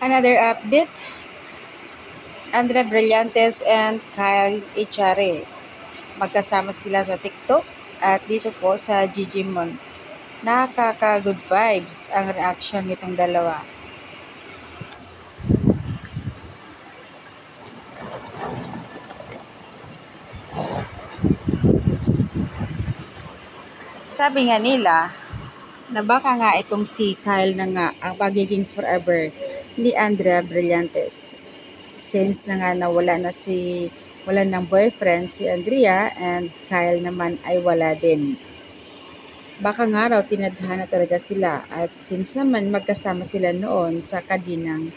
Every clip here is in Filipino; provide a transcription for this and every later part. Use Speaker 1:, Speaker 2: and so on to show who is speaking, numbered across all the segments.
Speaker 1: Another update, Andrea Brillantes and Kyle Echare. Magkasama sila sa TikTok at dito po sa Gigimon. Nakaka-good vibes ang reaction nitong dalawa. Sabi nga nila na baka nga itong si Kyle na nga ang pagiging forever ni Andrea Brillantes. Since na nga nawala na wala ng boyfriend si Andrea and Kyle naman ay wala din. Baka nga raw tinadhana talaga sila at since naman magkasama sila noon sa Kadinang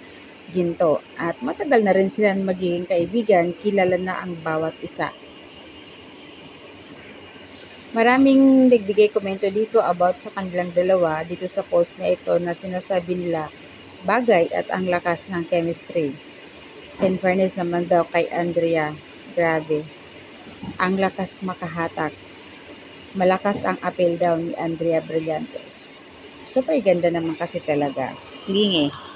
Speaker 1: Ginto at matagal na rin sila magiging kaibigan, kilala na ang bawat isa. Maraming nagbigay komento dito about sa kanilang dalawa dito sa post na ito na sinasabi nila bagay at ang lakas ng chemistry. In fairness naman daw kay Andrea, grabe. Ang lakas makahatak. Malakas ang appeal daw ni Andrea Brillantes. Super ganda naman kasi talaga. Clingy.